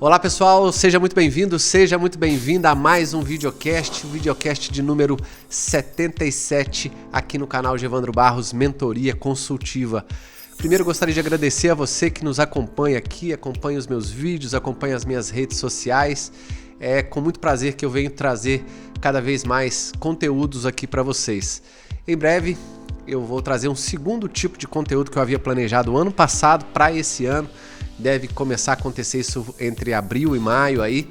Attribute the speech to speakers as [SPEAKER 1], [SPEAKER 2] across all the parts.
[SPEAKER 1] Olá pessoal, seja muito bem-vindo, seja muito bem-vinda a mais um videocast, o videocast de número 77 aqui no canal de Evandro Barros, Mentoria Consultiva. Primeiro gostaria de agradecer a você que nos acompanha aqui, acompanha os meus vídeos, acompanha as minhas redes sociais. É com muito prazer que eu venho trazer cada vez mais conteúdos aqui para vocês. Em breve eu vou trazer um segundo tipo de conteúdo que eu havia planejado ano passado para esse ano. Deve começar a acontecer isso entre abril e maio aí.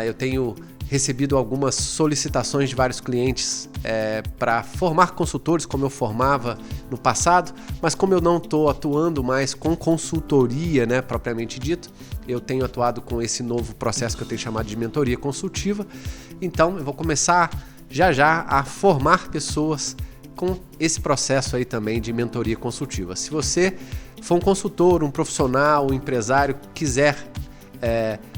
[SPEAKER 1] Eu tenho recebido algumas solicitações de vários clientes para formar consultores, como eu formava no passado, mas como eu não estou atuando mais com consultoria, né, propriamente dito, eu tenho atuado com esse novo processo que eu tenho chamado de mentoria consultiva. Então eu vou começar já a formar pessoas com esse processo aí também de mentoria consultiva. Se você for um consultor, um profissional, um empresário, quiser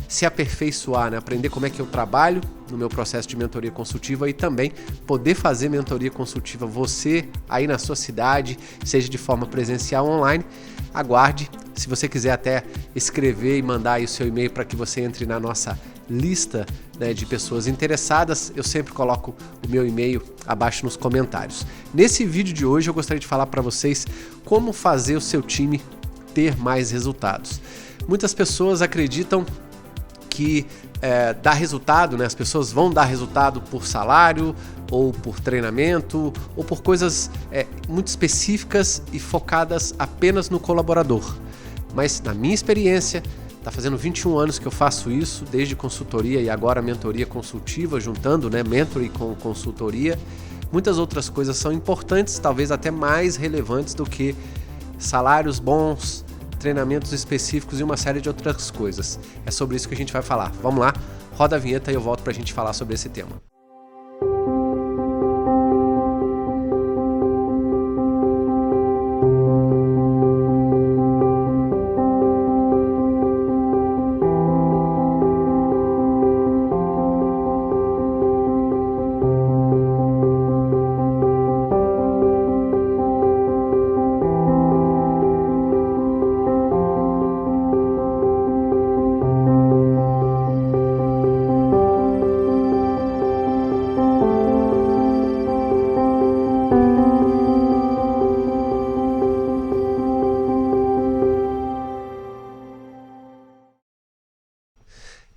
[SPEAKER 1] se aperfeiçoar, né? Aprender como é que eu trabalho no meu processo de mentoria consultiva e também poder fazer mentoria consultiva você aí na sua cidade, seja de forma presencial ou online, aguarde. Se você quiser até escrever e mandar aí o seu e-mail para que você entre na nossa lista, né, de pessoas interessadas, eu sempre coloco o meu e-mail abaixo nos comentários. Nesse vídeo de hoje eu gostaria de falar para vocês como fazer o seu time ter mais resultados. Muitas pessoas acreditam que dá resultado, né? As pessoas vão dar resultado por salário ou por treinamento ou por coisas muito específicas e focadas apenas no colaborador. Mas na minha experiência, está fazendo 21 anos que eu faço isso, desde consultoria e agora mentoria consultiva, juntando, né, mentoring com consultoria. Muitas outras coisas são importantes, talvez até mais relevantes do que salários bons, treinamentos específicos e uma série de outras coisas. É sobre isso que a gente vai falar. Vamos lá, roda a vinheta e eu volto para a gente falar sobre esse tema.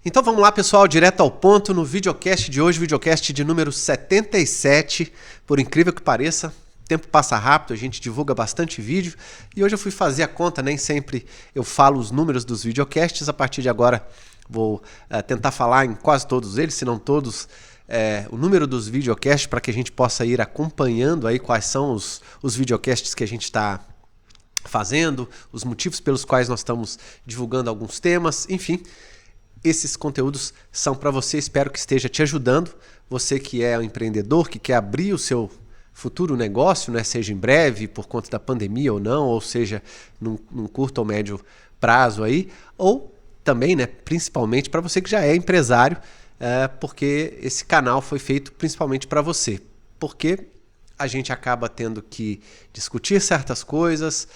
[SPEAKER 1] Então vamos lá pessoal, direto ao ponto no videocast de hoje, videocast de número 77, por incrível que pareça, o tempo passa rápido, a gente divulga bastante vídeo e hoje eu fui fazer a conta, nem sempre eu falo os números dos videocasts, a partir de agora vou tentar falar em quase todos eles, se não todos, o número dos videocasts para que a gente possa ir acompanhando aí quais são os videocasts que a gente está fazendo, os motivos pelos quais nós estamos divulgando alguns temas, enfim. Esses conteúdos são para você, espero que esteja te ajudando. Você que é um empreendedor, que quer abrir o seu futuro negócio, né? Seja em breve, por conta da pandemia ou não, ou seja, num curto ou médio prazo aí, ou também, né, principalmente para você que já é empresário, porque esse canal foi feito principalmente para você. Porque a gente acaba tendo que discutir certas coisas,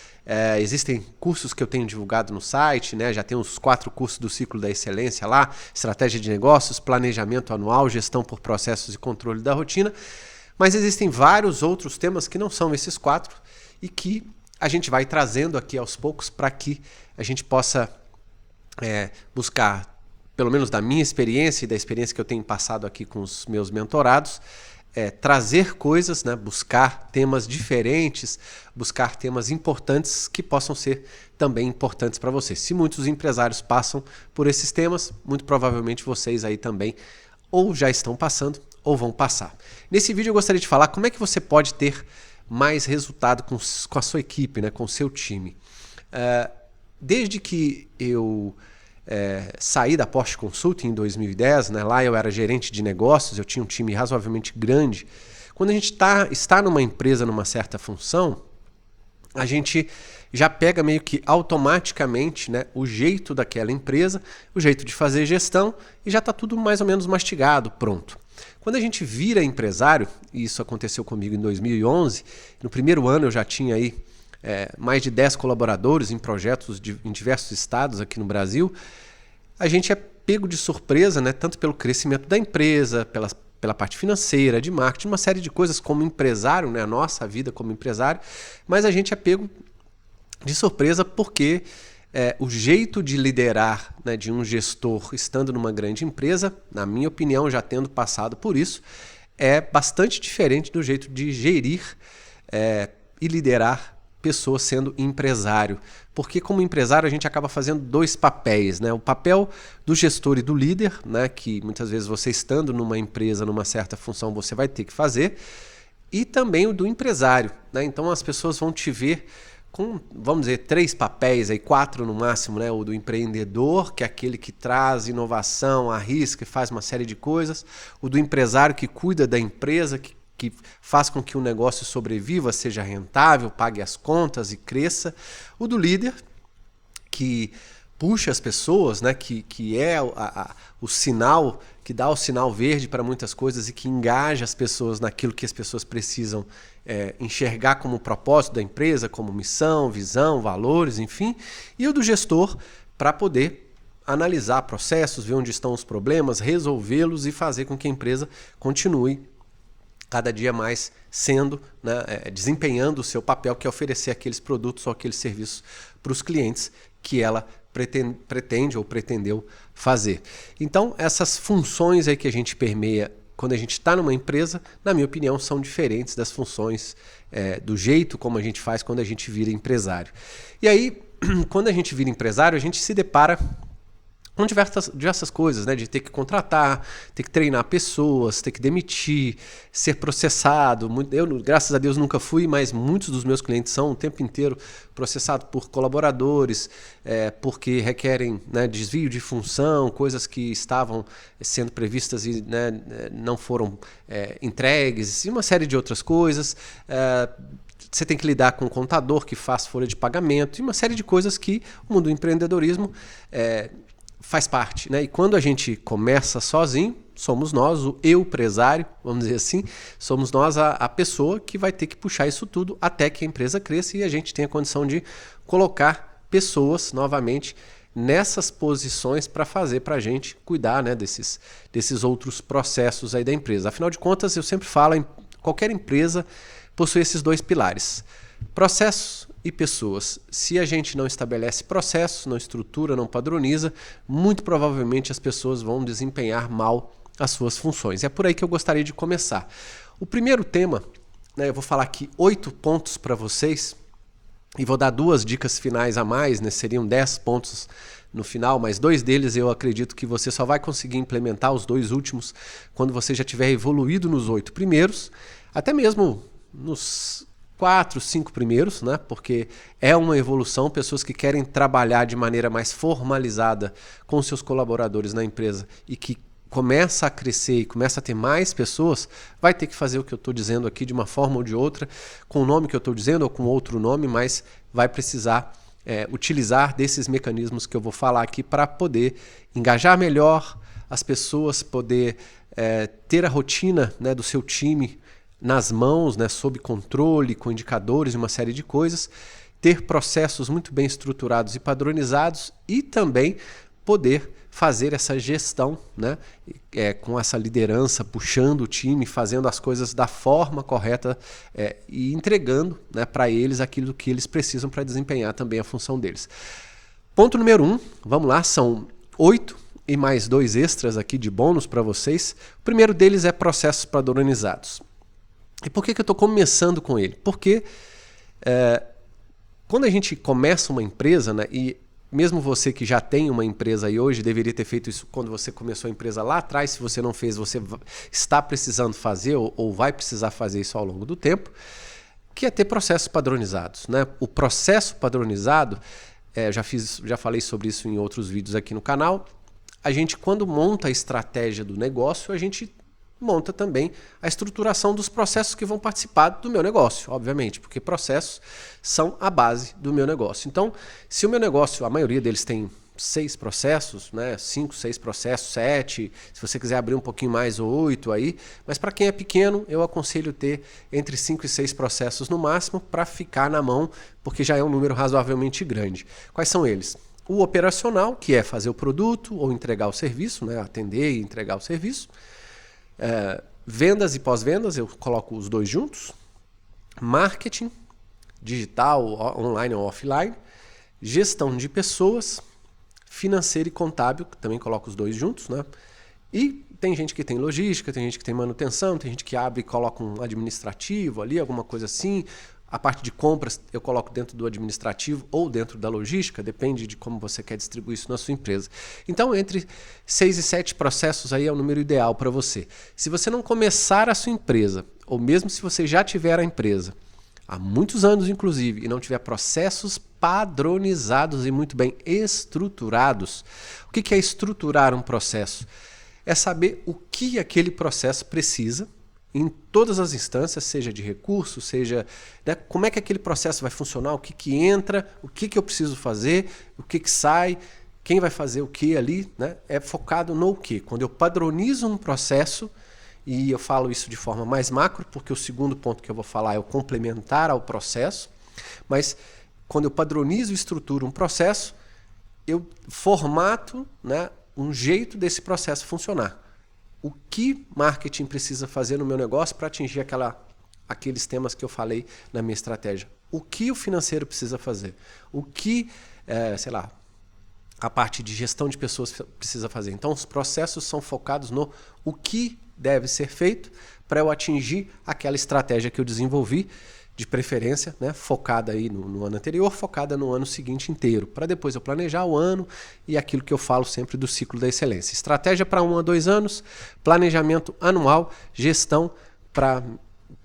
[SPEAKER 1] existem cursos que eu tenho divulgado no site, né? Já tem os 4 cursos do Ciclo da Excelência lá, estratégia de negócios, planejamento anual, gestão por processos e controle da rotina, mas existem vários outros temas que não são esses 4 e que a gente vai trazendo aqui aos poucos para que a gente possa buscar, pelo menos da minha experiência e da experiência que eu tenho passado aqui com os meus mentorados, trazer coisas, né? Buscar temas diferentes, buscar temas importantes que possam ser também importantes para você. Se muitos empresários passam por esses temas, muito provavelmente vocês aí também ou já estão passando ou vão passar. Nesse vídeo eu gostaria de falar como é que você pode ter mais resultado com a sua equipe, né? Com o seu time. Desde que eu saí da Porsche Consulting em 2010, né? Lá eu era gerente de negócios, eu tinha um time razoavelmente grande. Quando a gente está numa empresa, numa certa função, a gente já pega meio que automaticamente, né, o jeito daquela empresa, o jeito de fazer gestão e já está tudo mais ou menos mastigado, pronto. Quando a gente vira empresário, e isso aconteceu comigo em 2011, no primeiro ano eu já tinha aí mais de 10 colaboradores em projetos em diversos estados aqui no Brasil, a gente é pego de surpresa, né, tanto pelo crescimento da empresa, pela parte financeira, de marketing, uma série de coisas como empresário, né, a nossa vida como empresário, mas a gente é pego de surpresa porque o jeito de liderar, né, de um gestor estando numa grande empresa, na minha opinião, já tendo passado por isso, é bastante diferente do jeito de gerir e liderar pessoas sendo empresário. Porque como empresário a gente acaba fazendo dois papéis, né? O papel do gestor e do líder, né, que muitas vezes você estando numa empresa, numa certa função, você vai ter que fazer, e também o do empresário, né? Então as pessoas vão te ver com, vamos dizer, 3 papéis, aí 4 no máximo, né? O do empreendedor, que é aquele que traz inovação, arrisca e faz uma série de coisas. O do empresário, que cuida da empresa, que faz com que o negócio sobreviva, seja rentável, pague as contas e cresça. O do líder, que puxa as pessoas, né? que é o sinal, que dá o sinal verde para muitas coisas e que engaja as pessoas naquilo que as pessoas precisam enxergar como propósito da empresa, como missão, visão, valores, enfim. E o do gestor, para poder analisar processos, ver onde estão os problemas, resolvê-los e fazer com que a empresa continue cada dia mais sendo, né, desempenhando o seu papel, que é oferecer aqueles produtos ou aqueles serviços para os clientes que ela pretende ou pretendeu fazer. Então, essas funções aí que a gente permeia quando a gente está numa empresa, na minha opinião, são diferentes das funções do jeito como a gente faz quando a gente vira empresário. E aí, quando a gente vira empresário, a gente se depara com diversas coisas, né? De ter que contratar, ter que treinar pessoas, ter que demitir, ser processado. Eu, graças a Deus, nunca fui, mas muitos dos meus clientes são o tempo inteiro processados por colaboradores, porque requerem, né, desvio de função, coisas que estavam sendo previstas e, né, não foram entregues, e uma série de outras coisas. Você tem que lidar com um contador que faz folha de pagamento e uma série de coisas que o mundo do empreendedorismo faz parte, né? E quando a gente começa sozinho, somos nós, o eu-presário, vamos dizer assim, somos nós a pessoa que vai ter que puxar isso tudo até que a empresa cresça e a gente tenha a condição de colocar pessoas novamente nessas posições para fazer para a gente cuidar, né, desses outros processos aí da empresa. Afinal de contas, eu sempre falo, qualquer empresa possui esses 2 pilares: processos e pessoas. Se a gente não estabelece processos, não estrutura, não padroniza, muito provavelmente as pessoas vão desempenhar mal as suas funções. É por aí que eu gostaria de começar. O primeiro tema, né, eu vou falar aqui 8 pontos para vocês e vou dar 2 dicas finais a mais, né, seriam 10 pontos no final, mas 2 deles eu acredito que você só vai conseguir implementar, os 2 últimos, quando você já tiver evoluído nos 8 primeiros, até mesmo nos 4, 5 primeiros, né? Porque é uma evolução, pessoas que querem trabalhar de maneira mais formalizada com seus colaboradores na empresa e que começa a crescer e começa a ter mais pessoas, vai ter que fazer o que eu estou dizendo aqui de uma forma ou de outra, com o nome que eu estou dizendo ou com outro nome, mas vai precisar utilizar desses mecanismos que eu vou falar aqui para poder engajar melhor as pessoas, poder ter a rotina, né, do seu time nas mãos, né, sob controle, com indicadores e uma série de coisas, ter processos muito bem estruturados e padronizados e também poder fazer essa gestão, né, com essa liderança, puxando o time, fazendo as coisas da forma correta e entregando, né, para eles aquilo que eles precisam para desempenhar também a função deles. Ponto número 1, vamos lá, são 8 e mais 2 extras aqui de bônus para vocês. O primeiro deles é processos padronizados. E por que eu estou começando com ele? Porque quando a gente começa uma empresa, né, e mesmo você que já tem uma empresa aí hoje, deveria ter feito isso quando você começou a empresa lá atrás, se você não fez, você está precisando fazer ou vai precisar fazer isso ao longo do tempo, que é ter processos padronizados, né? O processo padronizado, já falei sobre isso em outros vídeos aqui no canal, a gente quando monta a estratégia do negócio, a gente monta também a estruturação dos processos que vão participar do meu negócio, obviamente, porque processos são a base do meu negócio. Então, se o meu negócio, a maioria deles tem 6 processos, né, 5, 6 processos, 7, se você quiser abrir um pouquinho mais, 8 aí, mas para quem é pequeno, eu aconselho ter entre 5 e 6 processos no máximo para ficar na mão, porque já é um número razoavelmente grande. Quais são eles? O operacional, que é fazer o produto ou entregar o serviço, né? Atender e entregar o serviço. Vendas e pós-vendas, eu coloco os dois juntos. Marketing, digital, online ou offline. Gestão de pessoas, financeiro e contábil, também coloco os dois juntos, né? E tem gente que tem logística, tem gente que tem manutenção, tem gente que abre e coloca um administrativo ali, alguma coisa assim. A parte de compras eu coloco dentro do administrativo ou dentro da logística, depende de como você quer distribuir isso na sua empresa. Então, entre 6 e 7 processos aí é o número ideal para você. Se você não começar a sua empresa, ou mesmo se você já tiver a empresa, há muitos anos inclusive, e não tiver processos padronizados e muito bem estruturados, o que é estruturar um processo? É saber o que aquele processo precisa em todas as instâncias, seja de recurso, seja, né, como é que aquele processo vai funcionar, o que entra, o que eu preciso fazer, o que sai, quem vai fazer o que ali, né, é focado no que. Quando eu padronizo um processo, e eu falo isso de forma mais macro, porque o segundo ponto que eu vou falar é o complementar ao processo, mas quando eu padronizo e estruturo um processo, eu formato, né, um jeito desse processo funcionar. O que marketing precisa fazer no meu negócio para atingir aqueles temas que eu falei na minha estratégia? O que o financeiro precisa fazer? O que, sei lá, a parte de gestão de pessoas precisa fazer? Então, os processos são focados no o que deve ser feito para eu atingir aquela estratégia que eu desenvolvi, de preferência, né, focada aí no ano anterior, focada no ano seguinte inteiro, para depois eu planejar o ano e aquilo que eu falo sempre do ciclo da excelência. Estratégia para 1 a 2 anos, planejamento anual, gestão para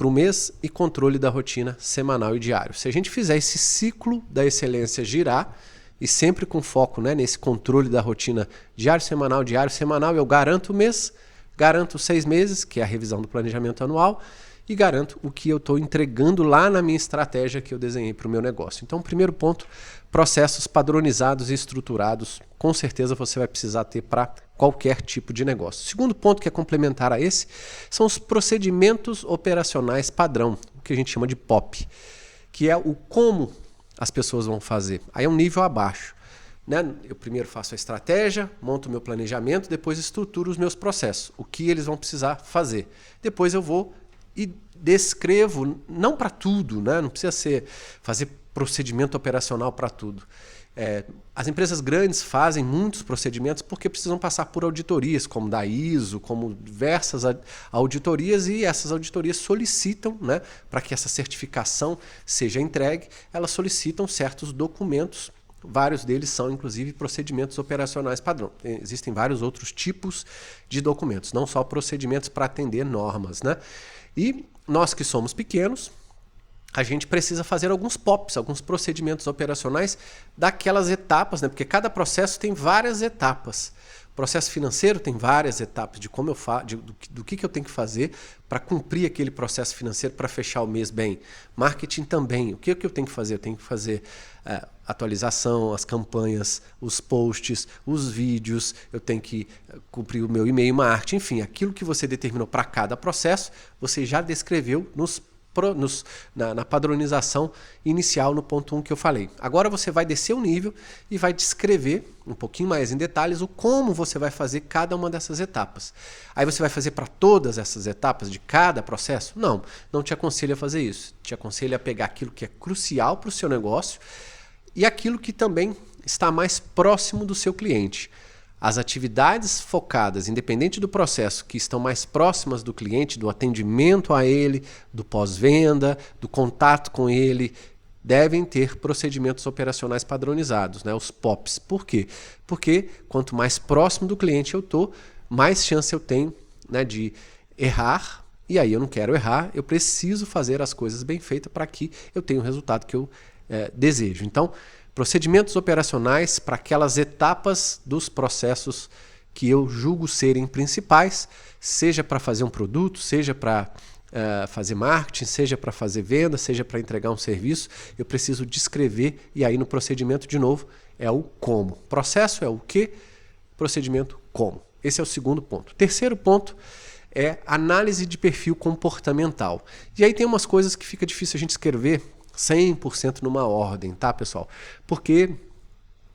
[SPEAKER 1] o mês e controle da rotina semanal e diário. Se a gente fizer esse ciclo da excelência girar, e sempre com foco, né, nesse controle da rotina diário, semanal, eu garanto o mês, garanto 6 meses, que é a revisão do planejamento anual, e garanto o que eu estou entregando lá na minha estratégia que eu desenhei para o meu negócio. Então, primeiro ponto, processos padronizados e estruturados, com certeza você vai precisar ter para qualquer tipo de negócio. Segundo ponto, que é complementar a esse, são os procedimentos operacionais padrão, o que a gente chama de POP, que é o como as pessoas vão fazer. Aí é um nível abaixo. Né? Eu primeiro faço a estratégia, monto o meu planejamento, depois estruturo os meus processos, o que eles vão precisar fazer. Depois eu vou e descrevo, não para tudo, né? Não precisa fazer procedimento operacional para tudo. As empresas grandes fazem muitos procedimentos porque precisam passar por auditorias, como da ISO, como diversas auditorias, e essas auditorias solicitam, né, para que essa certificação seja entregue, elas solicitam certos documentos. Vários deles são, inclusive, procedimentos operacionais padrão. Existem vários outros tipos de documentos, não só procedimentos para atender normas, né? E nós que somos pequenos, a gente precisa fazer alguns POPs, alguns procedimentos operacionais daquelas etapas, né? Porque cada processo tem várias etapas. O processo financeiro tem várias etapas de como eu do que eu tenho que fazer para cumprir aquele processo financeiro para fechar o mês bem. Marketing também. O que eu tenho que fazer? Eu tenho que fazer atualização, as campanhas, os posts, os vídeos, eu tenho que cumprir o meu e-mail marketing, enfim, aquilo que você determinou para cada processo, você já descreveu na padronização inicial no ponto 1 que eu falei. Agora você vai descer o nível e vai descrever um pouquinho mais em detalhes o como você vai fazer cada uma dessas etapas. Aí você vai fazer para todas essas etapas de cada processo? Não te aconselho a fazer isso. Te aconselho a pegar aquilo que é crucial para o seu negócio e aquilo que também está mais próximo do seu cliente. As atividades focadas, independente do processo, que estão mais próximas do cliente, do atendimento a ele, do pós-venda, do contato com ele, devem ter procedimentos operacionais padronizados, né? Os POPs. Por quê? Porque quanto mais próximo do cliente eu estou, mais chance eu tenho, né, de errar. E aí eu não quero errar, eu preciso fazer as coisas bem feitas para que eu tenha o resultado que eu desejo. Então, procedimentos operacionais para aquelas etapas dos processos que eu julgo serem principais, seja para fazer um produto, seja para fazer marketing, seja para fazer venda, seja para entregar um serviço, eu preciso descrever, e aí no procedimento, de novo, é o como. Processo é o que, procedimento como. Esse é o segundo ponto. Terceiro ponto é análise de perfil comportamental. E aí tem umas coisas que fica difícil a gente escrever 100% numa ordem, tá, pessoal? Porque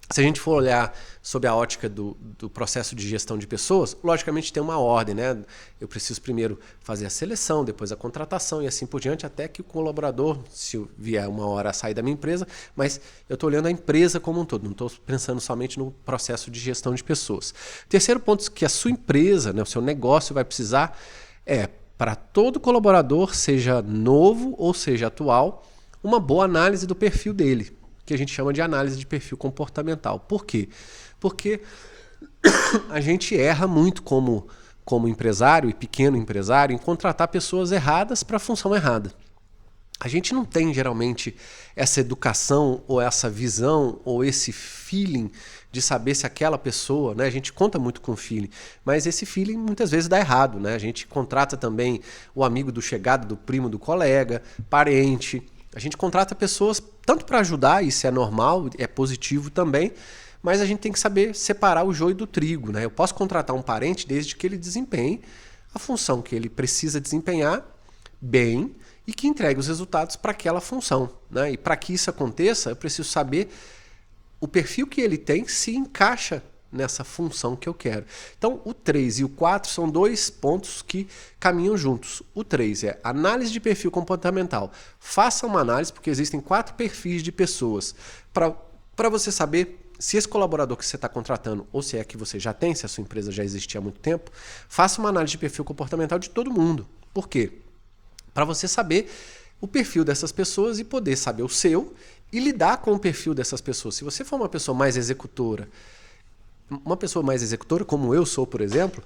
[SPEAKER 1] Se a gente for olhar sob a ótica do processo de gestão de pessoas, logicamente tem uma ordem, né? Eu preciso primeiro fazer a seleção, depois a contratação e assim por diante, até que o colaborador, se vier uma hora a sair da minha empresa, mas eu estou olhando a empresa como um todo, não estou pensando somente no processo de gestão de pessoas. Terceiro ponto que a sua empresa, né, o seu negócio vai precisar é, para todo colaborador, seja novo ou seja atual, uma boa análise do perfil dele, que a gente chama de análise de perfil comportamental. Por quê? Porque a gente erra muito como empresário e pequeno empresário em contratar pessoas erradas para a função errada. A gente não tem geralmente essa educação ou essa visão ou esse feeling de saber se aquela pessoa, né? A gente conta muito com feeling, mas esse feeling muitas vezes dá errado, né? A gente contrata também o amigo do chegado, do primo do colega, parente. A gente contrata pessoas tanto para ajudar, isso é normal, é positivo também, mas a gente tem que saber separar o joio do trigo, né? Eu posso contratar um parente desde que ele desempenhe a função que ele precisa desempenhar bem e que entregue os resultados para aquela função, né? E para que isso aconteça, eu preciso saber o perfil que ele tem se encaixa nessa função que eu quero. Então, o 3 e o 4 são dois pontos que caminham juntos. O 3 é análise de perfil comportamental. Faça uma análise, porque existem 4 perfis de pessoas. Para você saber se esse colaborador que você está contratando, ou se é que você já tem, se a sua empresa já existia há muito tempo, faça uma análise de perfil comportamental de todo mundo. Por quê? Para você saber o perfil dessas pessoas e poder saber o seu e lidar com o perfil dessas pessoas. Se você for uma pessoa mais executora, como eu sou, por exemplo,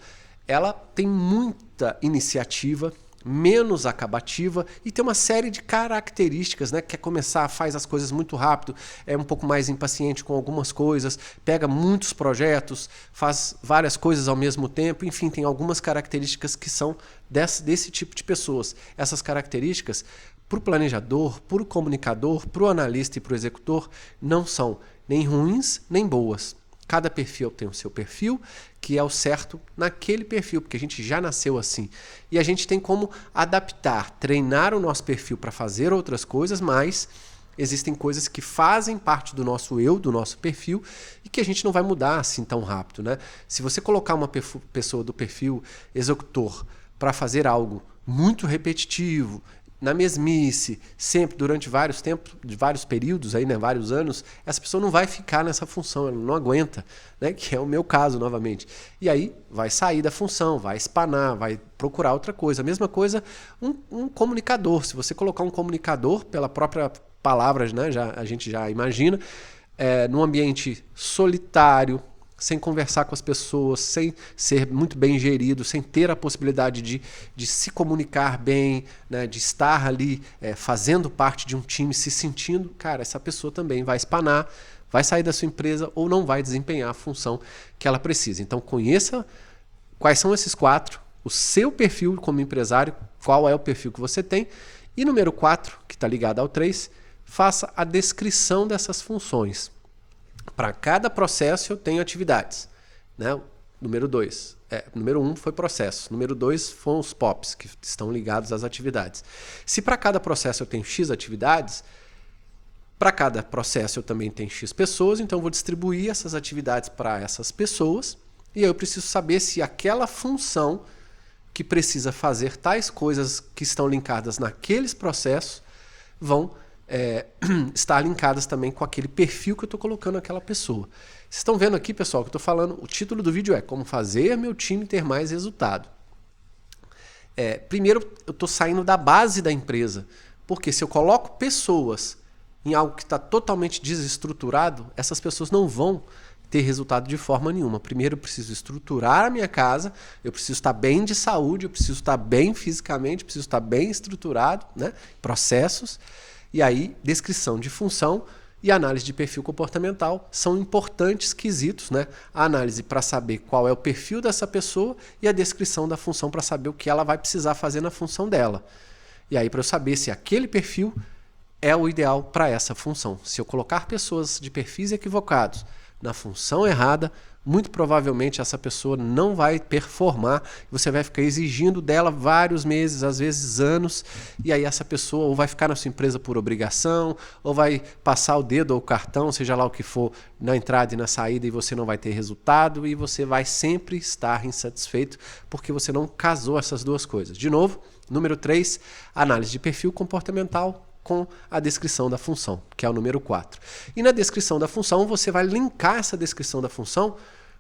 [SPEAKER 1] ela tem muita iniciativa, menos acabativa e tem uma série de características, né? Quer começar, faz as coisas muito rápido, é um pouco mais impaciente com algumas coisas, pega muitos projetos, faz várias coisas ao mesmo tempo, enfim, tem algumas características que são desse tipo de pessoas. Essas características, para o planejador, para o comunicador, para o analista e para o executor, não são nem ruins nem boas. Cada perfil tem o seu perfil, que é o certo naquele perfil, porque a gente já nasceu assim. E a gente tem como adaptar, treinar o nosso perfil para fazer outras coisas, mas existem coisas que fazem parte do nosso eu, do nosso perfil, e que a gente não vai mudar assim tão rápido, né? Se você colocar uma pessoa do perfil executor para fazer algo muito repetitivo, na mesmice, sempre durante vários períodos, aí, né, vários anos, essa pessoa não vai ficar nessa função, ela não aguenta, né, que é o meu caso novamente. E aí vai sair da função, vai espanar, vai procurar outra coisa. A mesma coisa um comunicador. Se você colocar um comunicador, pela própria palavra, né, a gente já imagina, num ambiente solitário, sem conversar com as pessoas, sem ser muito bem gerido, sem ter a possibilidade de se comunicar bem, né, de estar ali fazendo parte de um time, se sentindo, cara, essa pessoa também vai espanar, vai sair da sua empresa ou não vai desempenhar a função que ela precisa. Então conheça quais são esses 4, o seu perfil como empresário, qual é o perfil que você tem, e número 4, que está ligado ao 3, faça a descrição dessas funções. Para cada processo eu tenho atividades, né? Número 2. Número 1 foi processo. Número 2 foram os POPs, que estão ligados às atividades. Se para cada processo eu tenho X atividades, para cada processo eu também tenho X pessoas, então eu vou distribuir essas atividades para essas pessoas e aí eu preciso saber se aquela função que precisa fazer tais coisas que estão linkadas naqueles processos vão estar linkadas também com aquele perfil que eu estou colocando naquela pessoa. Vocês estão vendo aqui, pessoal, que eu estou falando, o título do vídeo é Como Fazer Meu Time Ter Mais Resultado. Primeiro, eu estou saindo da base da empresa, porque se eu coloco pessoas em algo que está totalmente desestruturado, essas pessoas não vão ter resultado de forma nenhuma. Primeiro eu preciso estruturar a minha casa, eu preciso estar bem de saúde, eu preciso estar bem fisicamente, eu preciso estar bem estruturado, né? Processos. E aí, descrição de função e análise de perfil comportamental são importantes quesitos, né? A análise para saber qual é o perfil dessa pessoa e a descrição da função para saber o que ela vai precisar fazer na função dela. E aí, para eu saber se aquele perfil é o ideal para essa função. Se eu colocar pessoas de perfis equivocados na função errada, muito provavelmente essa pessoa não vai performar, você vai ficar exigindo dela vários meses, às vezes anos, e aí essa pessoa ou vai ficar na sua empresa por obrigação, ou vai passar o dedo ou o cartão, seja lá o que for, na entrada e na saída, e você não vai ter resultado, e você vai sempre estar insatisfeito, porque você não casou essas duas coisas. De novo, número 3, análise de perfil comportamental com a descrição da função, que é o número 4. E na descrição da função, você vai linkar essa descrição da função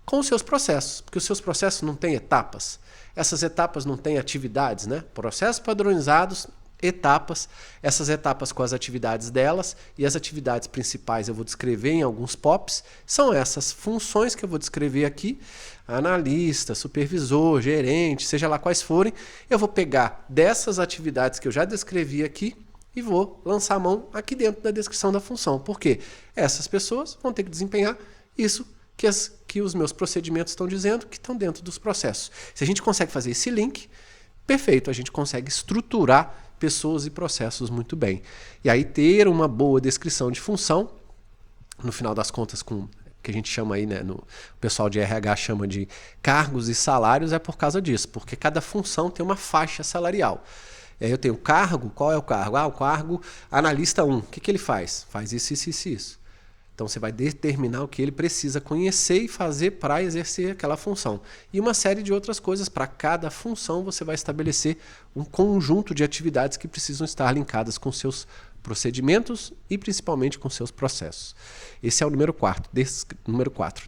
[SPEAKER 1] com os seus processos, porque os seus processos não têm etapas. Essas etapas não têm atividades, né? Processos padronizados, etapas, essas etapas com as atividades delas, e as atividades principais eu vou descrever em alguns POPs, são essas funções que eu vou descrever aqui, analista, supervisor, gerente, seja lá quais forem, eu vou pegar dessas atividades que eu já descrevi aqui, e vou lançar a mão aqui dentro da descrição da função. Por quê? Essas pessoas vão ter que desempenhar isso que os meus procedimentos estão dizendo, que estão dentro dos processos. Se a gente consegue fazer esse link, perfeito, a gente consegue estruturar pessoas e processos muito bem. E aí ter uma boa descrição de função, no final das contas, com que a gente chama aí, né, o pessoal de RH chama de cargos e salários, é por causa disso, porque cada função tem uma faixa salarial. Eu tenho cargo, qual é o cargo? O cargo analista 1. O que ele faz? Faz isso, isso, isso, isso. Então você vai determinar o que ele precisa conhecer e fazer para exercer aquela função. E uma série de outras coisas. Para cada função você vai estabelecer um conjunto de atividades que precisam estar linkadas com seus procedimentos e principalmente com seus processos. Esse é o número 4,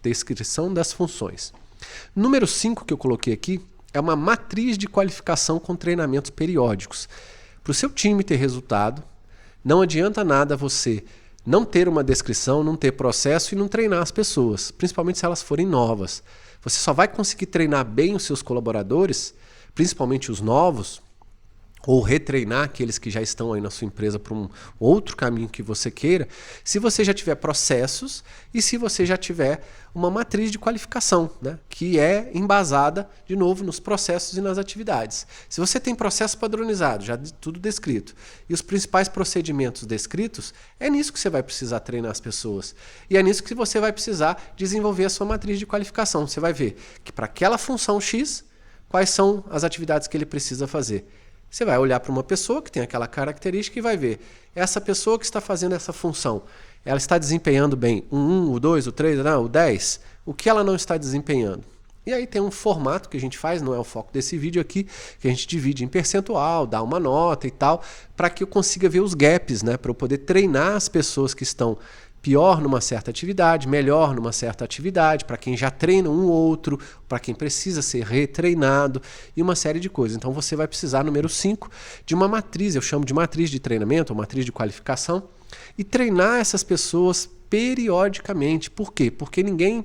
[SPEAKER 1] descrição das funções. Número 5 que eu coloquei aqui é uma matriz de qualificação com treinamentos periódicos. Para o seu time ter resultado, não adianta nada você não ter uma descrição, não ter processo e não treinar as pessoas, principalmente se elas forem novas. Você só vai conseguir treinar bem os seus colaboradores, principalmente os novos, ou retreinar aqueles que já estão aí na sua empresa para um outro caminho que você queira, se você já tiver processos e se você já tiver uma matriz de qualificação, né, que é embasada, de novo, nos processos e nas atividades. Se você tem processo padronizado, já tudo descrito, e os principais procedimentos descritos, é nisso que você vai precisar treinar as pessoas. E é nisso que você vai precisar desenvolver a sua matriz de qualificação. Você vai ver que para aquela função X, quais são as atividades que ele precisa fazer. Você vai olhar para uma pessoa que tem aquela característica e vai ver, essa pessoa que está fazendo essa função, ela está desempenhando bem o 1, o 2, o 3, o 10? O que ela não está desempenhando? E aí tem um formato que a gente faz, não é o foco desse vídeo aqui, que a gente divide em percentual, dá uma nota e tal, para que eu consiga ver os gaps, né, para eu poder treinar as pessoas que estão pior numa certa atividade, melhor numa certa atividade, para quem já treina um ou outro, para quem precisa ser retreinado e uma série de coisas. Então você vai precisar, número 5, de uma matriz, eu chamo de matriz de treinamento ou matriz de qualificação, e treinar essas pessoas periodicamente. Por quê? Porque ninguém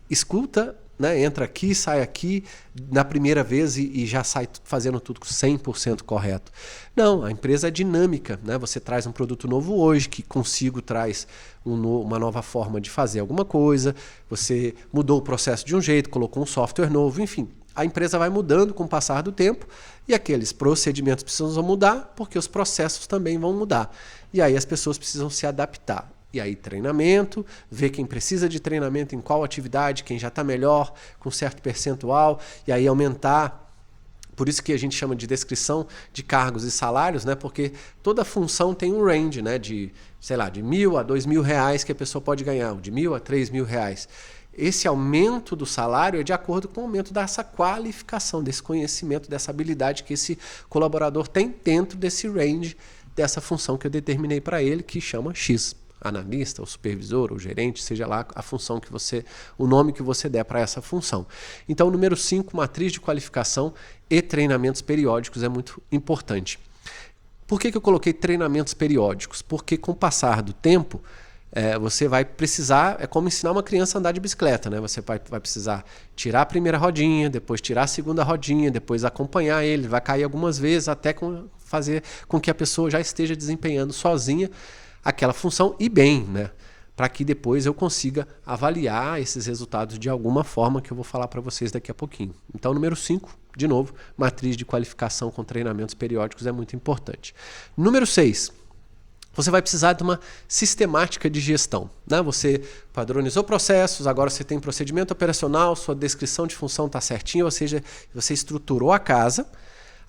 [SPEAKER 1] escuta, né, entra aqui, sai aqui na primeira vez e já sai fazendo tudo 100% correto. Não, a empresa é dinâmica, né? Você traz um produto novo hoje, que consigo traz uma nova forma de fazer alguma coisa, você mudou o processo de um jeito, colocou um software novo, enfim. A empresa vai mudando com o passar do tempo e aqueles procedimentos precisam mudar porque os processos também vão mudar. E aí as pessoas precisam se adaptar. E aí treinamento, ver quem precisa de treinamento em qual atividade, quem já está melhor, com certo percentual, e aí aumentar. Por isso que a gente chama de descrição de cargos e salários, né? Porque toda função tem um range, né? De, sei lá, de R$1.000 a R$2.000 que a pessoa pode ganhar, de R$1.000 a R$3.000. Esse aumento do salário é de acordo com o aumento dessa qualificação, desse conhecimento, dessa habilidade que esse colaborador tem dentro desse range, dessa função que eu determinei para ele, que chama X. Analista, ou supervisor, ou gerente, seja lá a função que você, o nome que você der para essa função. Então, número 5, matriz de qualificação e treinamentos periódicos é muito importante. Por que eu coloquei treinamentos periódicos? Porque com o passar do tempo, você vai precisar, é como ensinar uma criança a andar de bicicleta, né? Você vai precisar tirar a primeira rodinha, depois tirar a segunda rodinha, depois acompanhar ele, vai cair algumas vezes até fazer com que a pessoa já esteja desempenhando sozinha aquela função e bem, né? Para que depois eu consiga avaliar esses resultados de alguma forma que eu vou falar para vocês daqui a pouquinho. Então, número 5, de novo, matriz de qualificação com treinamentos periódicos é muito importante. Número 6, você vai precisar de uma sistemática de gestão, né? Você padronizou processos, agora você tem procedimento operacional, sua descrição de função está certinha, ou seja, você estruturou a casa.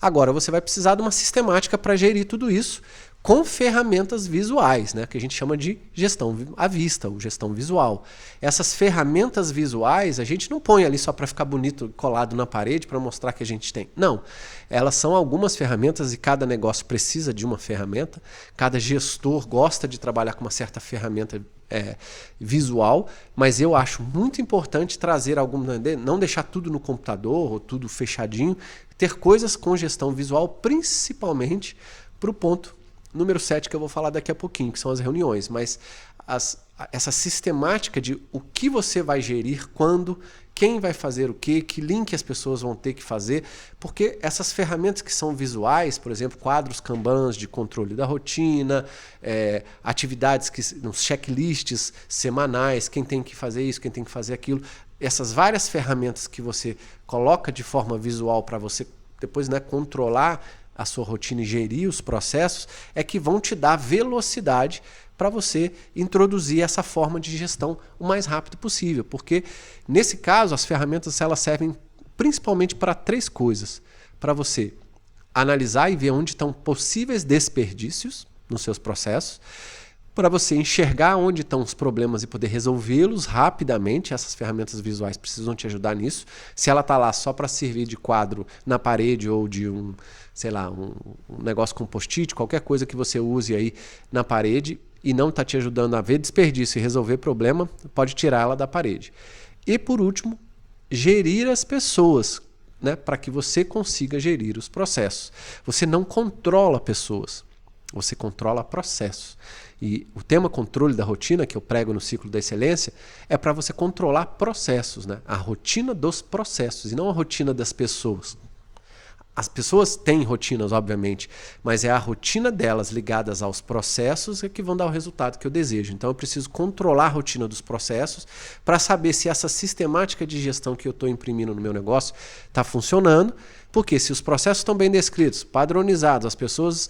[SPEAKER 1] Agora você vai precisar de uma sistemática para gerir tudo isso com ferramentas visuais, né? Que a gente chama de gestão à vista, ou gestão visual. Essas ferramentas visuais a gente não põe ali só para ficar bonito colado na parede para mostrar que a gente tem. Não, elas são algumas ferramentas e cada negócio precisa de uma ferramenta, cada gestor gosta de trabalhar com uma certa ferramenta visual, mas eu acho muito importante trazer alguma, não deixar tudo no computador ou tudo fechadinho, ter coisas com gestão visual, principalmente para o ponto número 7 que eu vou falar daqui a pouquinho, que são as reuniões, mas essa sistemática de o que você vai gerir, quando, quem vai fazer o quê, que link as pessoas vão ter que fazer, porque essas ferramentas que são visuais, por exemplo, quadros Kanbans de controle da rotina, atividades, nos checklists semanais, quem tem que fazer isso, quem tem que fazer aquilo, essas várias ferramentas que você coloca de forma visual para você depois, né, controlar a sua rotina e gerir os processos, é que vão te dar velocidade para você introduzir essa forma de gestão o mais rápido possível. Porque, nesse caso, as ferramentas elas servem principalmente para 3 coisas. Para você analisar e ver onde estão possíveis desperdícios nos seus processos, para você enxergar onde estão os problemas e poder resolvê-los rapidamente. Essas ferramentas visuais precisam te ajudar nisso. Se ela está lá só para servir de quadro na parede ou de um negócio com post-it, qualquer coisa que você use aí na parede e não está te ajudando a ver desperdício e resolver problema, pode tirar ela da parede. E por último, gerir as pessoas, né, para que você consiga gerir os processos. Você não controla pessoas, você controla processos. E o tema controle da rotina, que eu prego no ciclo da excelência, é para você controlar processos, né? A rotina dos processos e não a rotina das pessoas. As pessoas têm rotinas, obviamente, mas é a rotina delas ligadas aos processos que vão dar o resultado que eu desejo. Então eu preciso controlar a rotina dos processos para saber se essa sistemática de gestão que eu estou imprimindo no meu negócio está funcionando, porque se os processos estão bem descritos, padronizados, as pessoas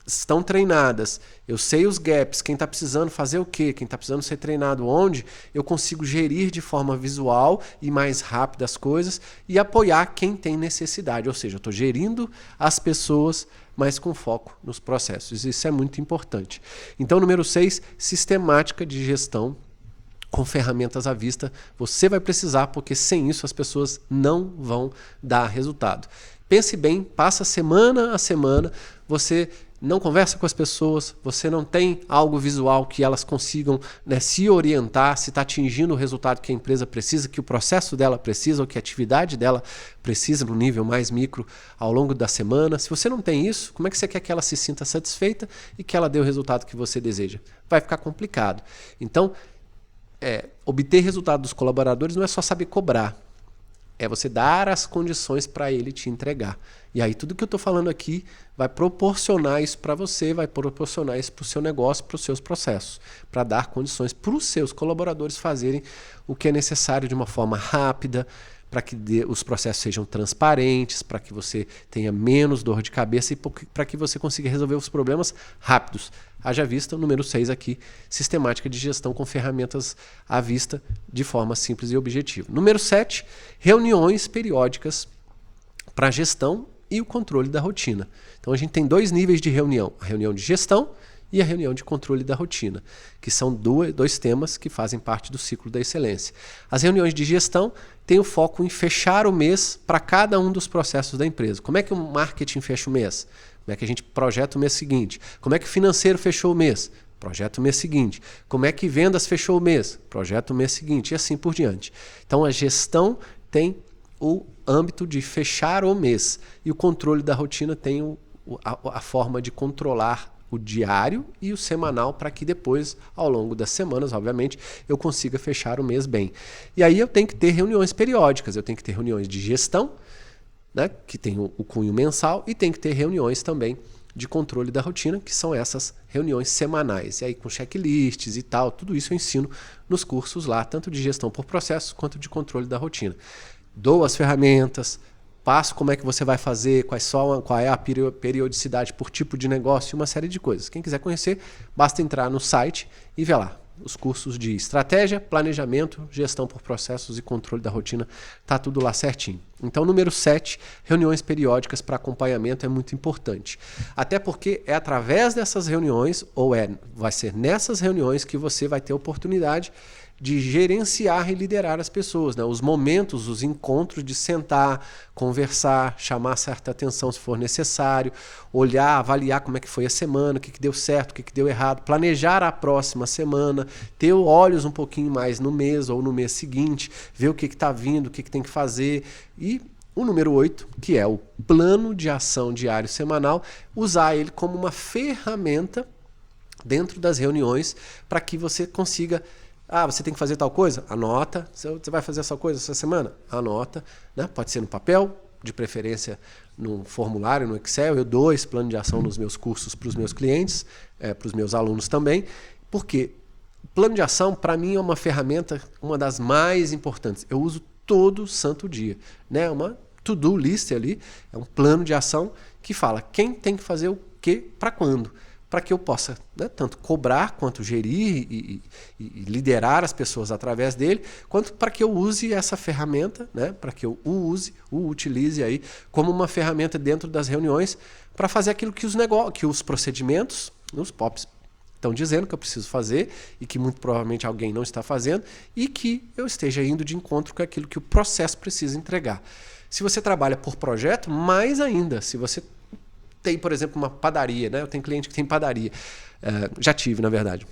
[SPEAKER 1] estão treinadas, eu sei os gaps, quem está precisando fazer o quê, quem está precisando ser treinado onde, eu consigo gerir de forma visual e mais rápida as coisas e apoiar quem tem necessidade. Ou seja, eu estou gerindo as pessoas, mas com foco nos processos. Isso é muito importante. Então, número 6, sistemática de gestão com ferramentas à vista. Você vai precisar, porque sem isso as pessoas não vão dar resultado. Pense bem, passa semana a semana, você não conversa com as pessoas, você não tem algo visual que elas consigam, né, se orientar, se está atingindo o resultado que a empresa precisa, que o processo dela precisa, ou que a atividade dela precisa no nível mais micro ao longo da semana. Se você não tem isso, como é que você quer que ela se sinta satisfeita e que ela dê o resultado que você deseja? Vai ficar complicado. Então, obter resultado dos colaboradores não é só saber cobrar. É você dar as condições para ele te entregar. E aí tudo que eu estou falando aqui vai proporcionar isso para você, vai proporcionar isso para o seu negócio, para os seus processos, para dar condições para os seus colaboradores fazerem o que é necessário de uma forma rápida, para que os processos sejam transparentes, para que você tenha menos dor de cabeça e para que você consiga resolver os problemas rápidos. Haja vista o número 6 aqui, sistemática de gestão com ferramentas à vista de forma simples e objetiva. Número 7, reuniões periódicas para gestão e o controle da rotina. Então a gente tem 2 níveis de reunião, a reunião de gestão e a reunião de controle da rotina, que são dois temas que fazem parte do ciclo da excelência. As reuniões de gestão têm o foco em fechar o mês para cada um dos processos da empresa. Como é que o marketing fecha o mês? Como é que a gente projeta o mês seguinte? Como é que o financeiro fechou o mês? Projeta o mês seguinte. Como é que vendas fechou o mês? Projeta o mês seguinte e assim por diante. Então a gestão tem o âmbito de fechar o mês e o controle da rotina tem a forma de controlar o diário e o semanal para que depois, ao longo das semanas, obviamente, eu consiga fechar o mês bem. E aí eu tenho que ter reuniões periódicas, eu tenho que ter reuniões de gestão, né, que tem o cunho mensal, e tem que ter reuniões também de controle da rotina, que são essas reuniões semanais. E aí com checklists e tal, tudo isso eu ensino nos cursos lá, tanto de gestão por processos quanto de controle da rotina. Dou as ferramentas, passo, como é que você vai fazer, qual é a periodicidade por tipo de negócio e uma série de coisas. Quem quiser conhecer, basta entrar no site e ver lá. Os cursos de estratégia, planejamento, gestão por processos e controle da rotina, tá tudo lá certinho. Então, número 7, reuniões periódicas para acompanhamento é muito importante. Até porque é através dessas reuniões, vai ser nessas reuniões que você vai ter oportunidade de gerenciar e liderar as pessoas, né? Os momentos, os encontros de sentar, conversar, chamar certa atenção se for necessário, olhar, avaliar como é que foi a semana, o que deu certo, o que deu errado, planejar a próxima semana, ter olhos um pouquinho mais no mês ou no mês seguinte, ver o que está vindo, o que tem que fazer. E o número 8, que é o plano de ação diário semanal, usar ele como uma ferramenta dentro das reuniões para que você consiga. Você tem que fazer tal coisa? Anota. Você vai fazer essa coisa essa semana? Anota. Né? Pode ser no papel, de preferência no formulário, no Excel. Eu dou esse plano de ação nos meus cursos para os meus clientes, para os meus alunos também. Porque plano de ação, para mim, é uma ferramenta, uma das mais importantes. Eu uso todo santo dia. Né? Uma to-do list ali, é um plano de ação que fala quem tem que fazer o que para quando. Para que eu possa, né, tanto cobrar quanto gerir e liderar as pessoas através dele, quanto para que eu use essa ferramenta, né, para que eu utilize aí como uma ferramenta dentro das reuniões para fazer aquilo que os procedimentos, os POPs, estão dizendo que eu preciso fazer e que muito provavelmente alguém não está fazendo e que eu esteja indo de encontro com aquilo que o processo precisa entregar. Se você trabalha por projeto, mais ainda, se você tem, por exemplo, uma padaria, né? Eu tenho cliente que tem padaria. Já tive, na verdade.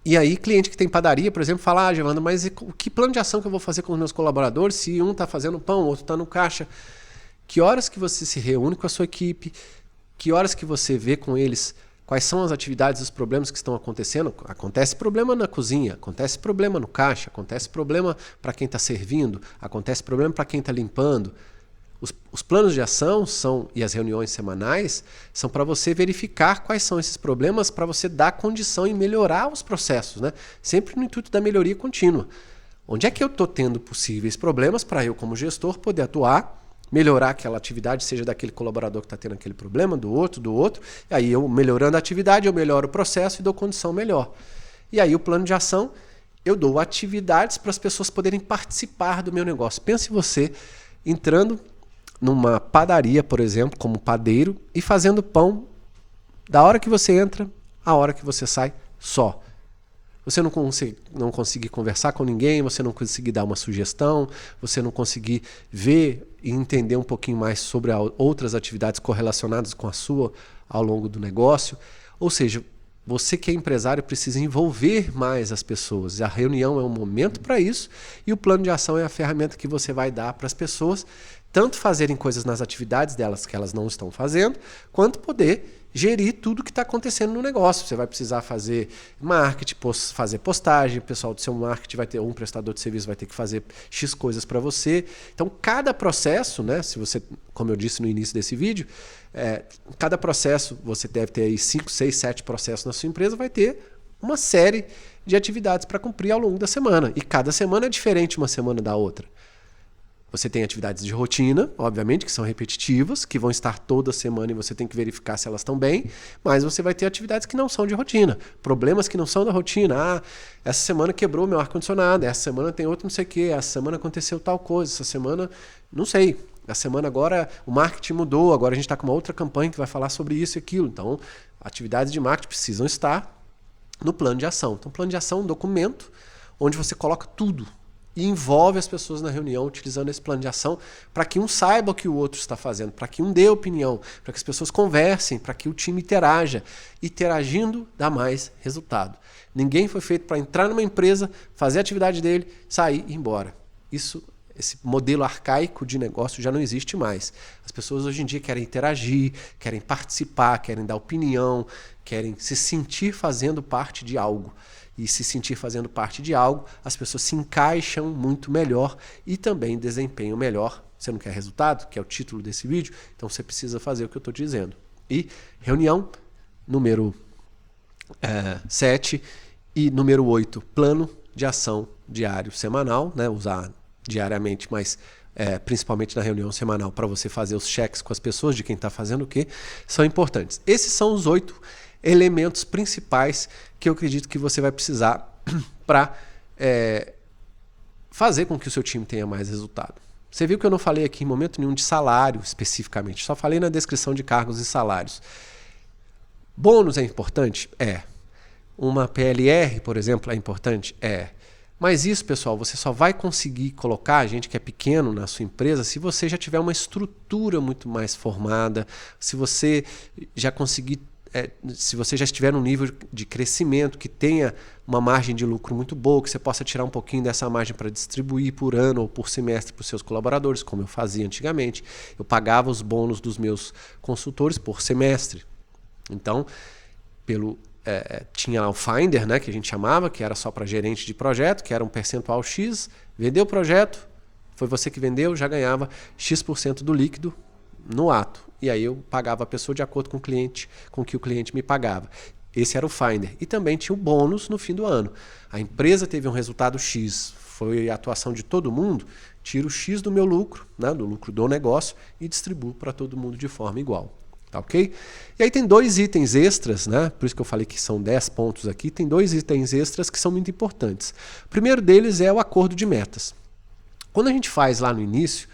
[SPEAKER 1] E aí, cliente que tem padaria, por exemplo, fala, Giovana, mas que plano de ação que eu vou fazer com os meus colaboradores se um está fazendo pão, o outro está no caixa? Que horas que você se reúne com a sua equipe? Que horas que você vê com eles quais são as atividades e os problemas que estão acontecendo? Acontece problema na cozinha, acontece problema no caixa, acontece problema para quem está servindo, acontece problema para quem está limpando. Os planos de ação e as reuniões semanais são para você verificar quais são esses problemas, para você dar condição e melhorar os processos, né? Sempre no intuito da melhoria contínua. Onde é que eu estou tendo possíveis problemas para eu, como gestor, poder atuar, melhorar aquela atividade, seja daquele colaborador que está tendo aquele problema, do outro. E aí eu, melhorando a atividade, eu melhoro o processo e dou condição melhor. E aí o plano de ação, eu dou atividades para as pessoas poderem participar do meu negócio. Pense você entrando numa padaria, por exemplo, como padeiro, e fazendo pão da hora que você entra à hora que você sai só. Você não conseguir conversar com ninguém, você não conseguir dar uma sugestão, você não conseguir ver e entender um pouquinho mais sobre outras atividades correlacionadas com a sua ao longo do negócio. Ou seja, você que é empresário precisa envolver mais as pessoas. A reunião é um momento para isso e o plano de ação é a ferramenta que você vai dar para as pessoas tanto fazerem coisas nas atividades delas que elas não estão fazendo, quanto poder gerir tudo que está acontecendo no negócio. Você vai precisar fazer marketing, fazer postagem, o pessoal do seu marketing vai ter, um prestador de serviço vai ter que fazer X coisas para você. Então, cada processo, né, se você, como eu disse no início desse vídeo, cada processo, você deve ter aí 5, 6, 7 processos na sua empresa, vai ter uma série de atividades para cumprir ao longo da semana. E cada semana é diferente uma semana da outra. Você tem atividades de rotina, obviamente, que são repetitivas, que vão estar toda semana e você tem que verificar se elas estão bem, mas você vai ter atividades que não são de rotina, problemas que não são da rotina. Essa semana quebrou meu ar-condicionado, essa semana tem outro não sei o quê, essa semana aconteceu tal coisa, essa semana, não sei. A semana agora o marketing mudou, agora a gente está com uma outra campanha que vai falar sobre isso e aquilo. Então, atividades de marketing precisam estar no plano de ação. Então, plano de ação é um documento onde você coloca tudo e envolve as pessoas na reunião utilizando esse plano de ação para que um saiba o que o outro está fazendo, para que um dê opinião, para que as pessoas conversem, para que o time interaja. Interagindo dá mais resultado. Ninguém foi feito para entrar numa empresa, fazer a atividade dele, sair e ir embora. Esse modelo arcaico de negócio já não existe mais. As pessoas hoje em dia querem interagir, querem participar, querem dar opinião, querem se sentir fazendo parte de algo. E se sentir fazendo parte de algo, as pessoas se encaixam muito melhor e também desempenham melhor. Você não quer resultado, que é o título desse vídeo, então você precisa fazer o que eu estou dizendo. E reunião, número 7 e número 8, plano de ação diário semanal, né? Usar diariamente, mas principalmente na reunião semanal, para você fazer os cheques com as pessoas de quem está fazendo o quê, são importantes. Esses são os 8 elementos principais que eu acredito que você vai precisar para fazer com que o seu time tenha mais resultado. Você viu que eu não falei aqui em momento nenhum de salário especificamente, só falei na descrição de cargos e salários. Bônus é importante? É. Uma PLR, por exemplo, é importante? É. Mas isso, pessoal, você só vai conseguir colocar a gente que é pequeno na sua empresa se você já tiver uma estrutura muito mais formada, se você já conseguir, se você já estiver num nível de crescimento que tenha uma margem de lucro muito boa, que você possa tirar um pouquinho dessa margem para distribuir por ano ou por semestre para os seus colaboradores, como eu fazia antigamente. Eu pagava os bônus dos meus consultores por semestre. Então, tinha lá o Finder, né, que a gente chamava, que era só para gerente de projeto, que era um percentual X, vendeu o projeto, foi você que vendeu, já ganhava X% do líquido no ato. E aí eu pagava a pessoa de acordo com o que o cliente me pagava. Esse era o Finder. E também tinha o bônus no fim do ano. A empresa teve um resultado X, foi a atuação de todo mundo, tiro X do meu lucro, né, do lucro do negócio, e distribuo para todo mundo de forma igual. Tá, ok? E aí tem 2 itens extras, né? Por isso que eu falei que são 10 pontos aqui. Tem 2 itens extras que são muito importantes. O primeiro deles é o acordo de metas. Quando a gente faz lá no início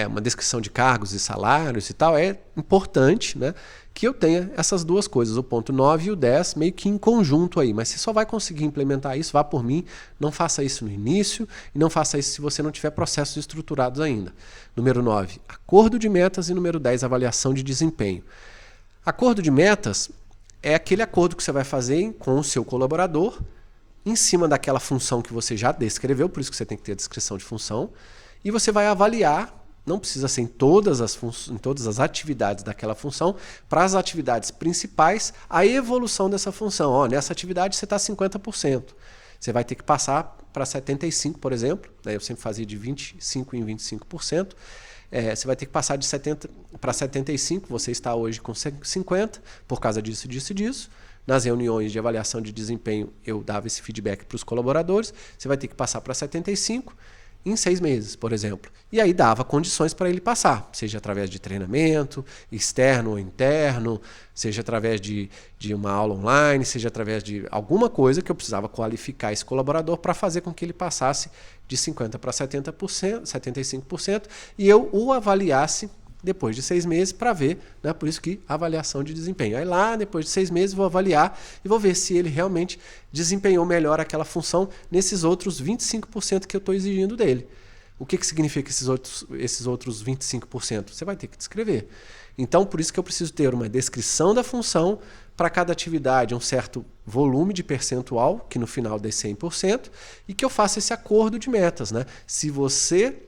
[SPEAKER 1] uma descrição de cargos e salários e tal, é importante, né, que eu tenha essas 2 coisas, o ponto 9 e o 10, meio que em conjunto aí. Mas você só vai conseguir implementar isso, vá por mim, não faça isso no início e não faça isso se você não tiver processos estruturados ainda. Número 9, acordo de metas, e número 10, avaliação de desempenho. Acordo de metas é aquele acordo que você vai fazer com o seu colaborador em cima daquela função que você já descreveu, por isso que você tem que ter a descrição de função, e você vai avaliar. Não precisa ser em todas as atividades daquela função, para as atividades principais, a evolução dessa função. Nessa atividade você está 50%. Você vai ter que passar para 75%, por exemplo. Eu sempre fazia de 25% em 25%. Você vai ter que passar de 70% para 75%. Você está hoje com 50%, por causa disso, disso e disso. Nas reuniões de avaliação de desempenho, eu dava esse feedback para os colaboradores. Você vai ter que passar para 75%. Em 6 meses, por exemplo. E aí dava condições para ele passar, seja através de treinamento, externo ou interno, seja através de uma aula online, seja através de alguma coisa que eu precisava qualificar esse colaborador para fazer com que ele passasse de 50% para 70%, 75%, e eu o avaliasse depois de 6 meses para ver, né? Por isso que avaliação de desempenho. Aí lá, depois de 6 meses, vou avaliar e vou ver se ele realmente desempenhou melhor aquela função nesses outros 25% que eu estou exigindo dele. O que significa esses outros 25%? Você vai ter que descrever. Então, por isso que eu preciso ter uma descrição da função para cada atividade, um certo volume de percentual, que no final dê 100%, e que eu faça esse acordo de metas, né? Se você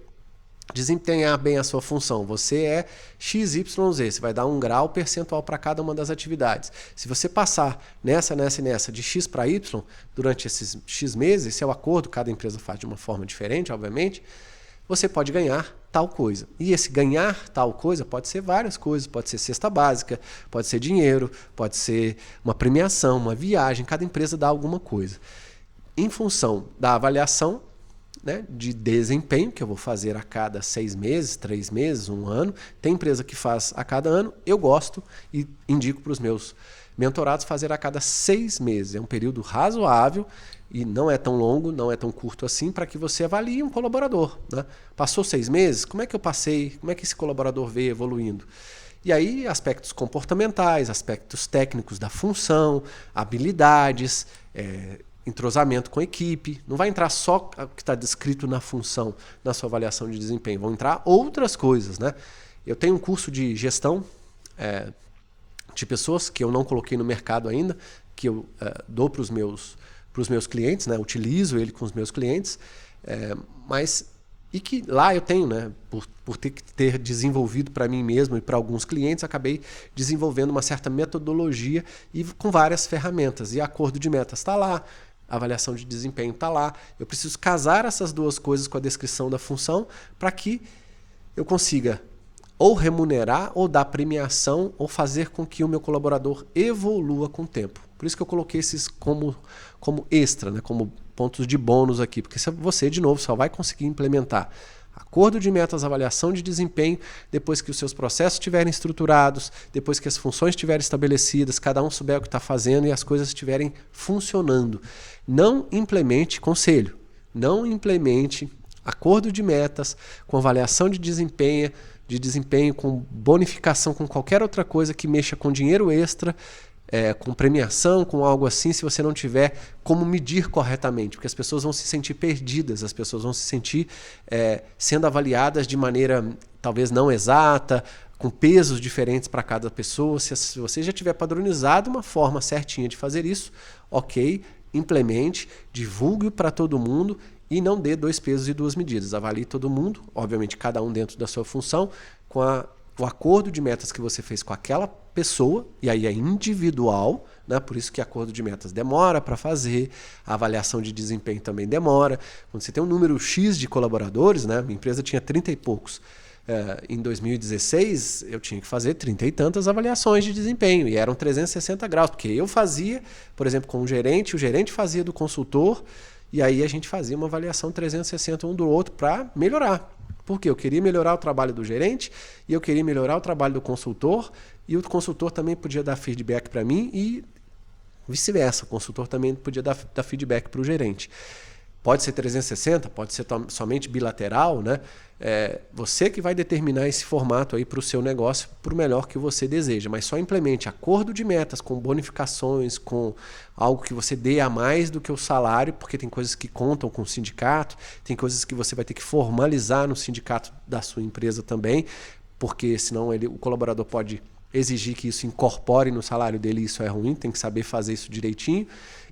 [SPEAKER 1] desempenhar bem a sua função, você é XYZ, você vai dar 1 grau percentual para cada uma das atividades. Se você passar nessa e nessa de X para Y durante esses X meses, esse é o acordo, cada empresa faz de uma forma diferente, obviamente, você pode ganhar tal coisa. E esse ganhar tal coisa pode ser várias coisas, pode ser cesta básica, pode ser dinheiro, pode ser uma premiação, uma viagem, cada empresa dá alguma coisa. Em função da avaliação, né, de desempenho, que eu vou fazer a cada 6 meses, 3 meses, 1 ano. Tem empresa que faz a cada ano, eu gosto e indico para os meus mentorados fazer a cada 6 meses. É um período razoável e não é tão longo, não é tão curto assim, para que você avalie um colaborador, né? Passou 6 meses, como é que eu passei? Como é que esse colaborador veio evoluindo? E aí aspectos comportamentais, aspectos técnicos da função, habilidades, entrosamento com a equipe. Não vai entrar só o que está descrito na função, na sua avaliação de desempenho. Vão entrar outras coisas, né? Eu tenho um curso de gestão de pessoas que eu não coloquei no mercado ainda, que eu dou para os meus clientes, né? Utilizo ele com os meus clientes, e que lá eu tenho, né? Por ter desenvolvido para mim mesmo e para alguns clientes, acabei desenvolvendo uma certa metodologia e com várias ferramentas. E acordo de metas está lá, avaliação de desempenho está lá. Eu preciso casar essas 2 coisas com a descrição da função para que eu consiga ou remunerar, ou dar premiação, ou fazer com que o meu colaborador evolua com o tempo. Por isso que eu coloquei esses como extra, né? Como pontos de bônus aqui, porque você, de novo, só vai conseguir implementar acordo de metas, avaliação de desempenho, depois que os seus processos estiverem estruturados, depois que as funções estiverem estabelecidas, cada um souber o que está fazendo e as coisas estiverem funcionando. Não implemente conselho, não implemente acordo de metas com avaliação de desempenho, com bonificação, com qualquer outra coisa que mexa com dinheiro extra, com premiação, com algo assim, se você não tiver como medir corretamente, porque as pessoas vão se sentir perdidas, as pessoas vão se sentir sendo avaliadas de maneira talvez não exata, com pesos diferentes para cada pessoa. Se você já tiver padronizado uma forma certinha de fazer isso, ok, implemente, divulgue para todo mundo e não dê 2 pesos e 2 medidas. Avalie todo mundo, obviamente cada um dentro da sua função, com o acordo de metas que você fez com aquela pessoa, e aí é individual, né? Por isso que acordo de metas demora para fazer, a avaliação de desempenho também demora. Quando você tem um número X de colaboradores, né? Minha empresa tinha 30 e poucos. Em 2016, eu tinha que fazer 30 e tantas avaliações de desempenho, e eram 360 graus, porque eu fazia, por exemplo, com o gerente fazia do consultor, e aí a gente fazia uma avaliação 360 um do outro para melhorar. Porque eu queria melhorar o trabalho do gerente e eu queria melhorar o trabalho do consultor, e o consultor também podia dar feedback para mim e vice-versa. O consultor também podia dar feedback para o gerente. Pode ser 360, pode ser somente bilateral, né? Você que vai determinar esse formato aí para o seu negócio, para o melhor que você deseja, mas só implemente acordo de metas com bonificações, com algo que você dê a mais do que o salário, porque tem coisas que contam com o sindicato, tem coisas que você vai ter que formalizar no sindicato da sua empresa também, porque senão o colaborador pode exigir que isso incorpore no salário dele, e isso é ruim, tem que saber fazer isso direitinho.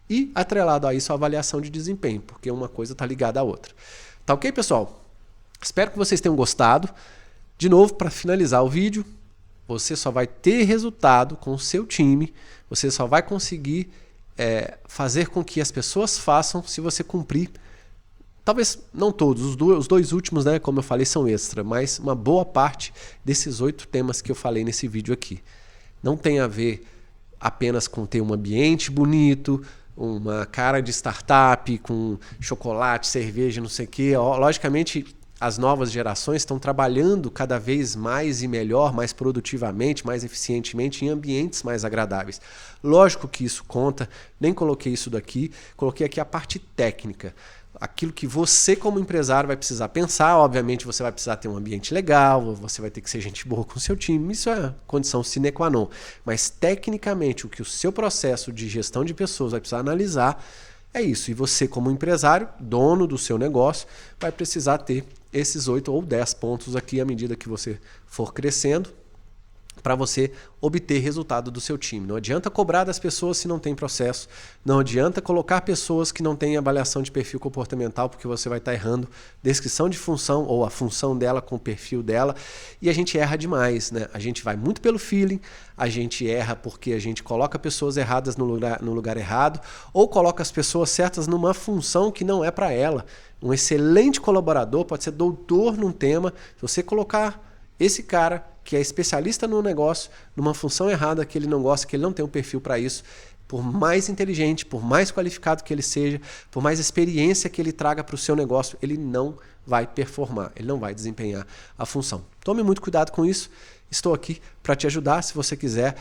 [SPEAKER 1] E atrelado a isso a avaliação de desempenho, porque uma coisa está ligada à outra. Tá ok, pessoal? Espero que vocês tenham gostado. De novo, para finalizar o vídeo, você só vai ter resultado com o seu time, você só vai conseguir fazer com que as pessoas façam se você cumprir. Talvez não todos, os 2 últimos, né, como eu falei, são extra, mas uma boa parte desses 8 temas que eu falei nesse vídeo aqui. Não tem a ver apenas com ter um ambiente bonito, uma cara de startup com chocolate, cerveja, não sei o quê. Logicamente, as novas gerações estão trabalhando cada vez mais e melhor, mais produtivamente, mais eficientemente em ambientes mais agradáveis. Lógico que isso conta, nem coloquei isso daqui, coloquei aqui a parte técnica. Aquilo que você como empresário vai precisar pensar, obviamente você vai precisar ter um ambiente legal, você vai ter que ser gente boa com o seu time, isso é condição sine qua non. Mas tecnicamente o que o seu processo de gestão de pessoas vai precisar analisar é isso. E você como empresário, dono do seu negócio, vai precisar ter esses 8 ou 10 pontos aqui à medida que você for crescendo, para você obter resultado do seu time. Não adianta cobrar das pessoas se não tem processo, não adianta colocar pessoas que não têm avaliação de perfil comportamental, porque você vai estar errando descrição de função ou a função dela com o perfil dela, e a gente erra demais, né? A gente vai muito pelo feeling, a gente erra porque a gente coloca pessoas erradas no lugar errado, ou coloca as pessoas certas numa função que não é para ela. Um excelente colaborador pode ser doutor num tema, se você colocar esse cara que é especialista no negócio, numa função errada que ele não gosta, que ele não tem um perfil para isso, por mais inteligente, por mais qualificado que ele seja, por mais experiência que ele traga para o seu negócio, ele não vai performar, ele não vai desempenhar a função. Tome muito cuidado com isso. Estou aqui para te ajudar. Se você quiser,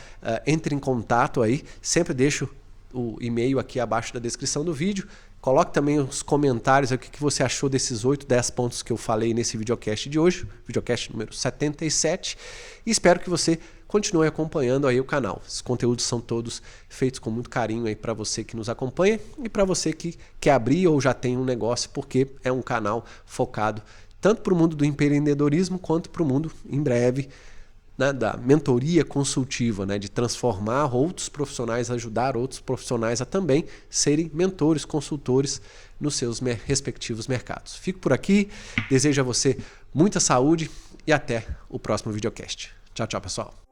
[SPEAKER 1] entre em contato aí. Sempre deixo o e-mail aqui abaixo da descrição do vídeo. Coloque também os comentários o que você achou desses 8, 10 pontos que eu falei nesse videocast de hoje, videocast número 77, e espero que você continue acompanhando aí o canal. Esses conteúdos são todos feitos com muito carinho aí para você que nos acompanha e para você que quer abrir ou já tem um negócio, porque é um canal focado tanto para o mundo do empreendedorismo quanto para o mundo, em breve, né, da mentoria consultiva, né, de transformar outros profissionais, ajudar outros profissionais a também serem mentores, consultores nos seus respectivos mercados. Fico por aqui, desejo a você muita saúde e até o próximo videocast. Tchau, tchau, pessoal.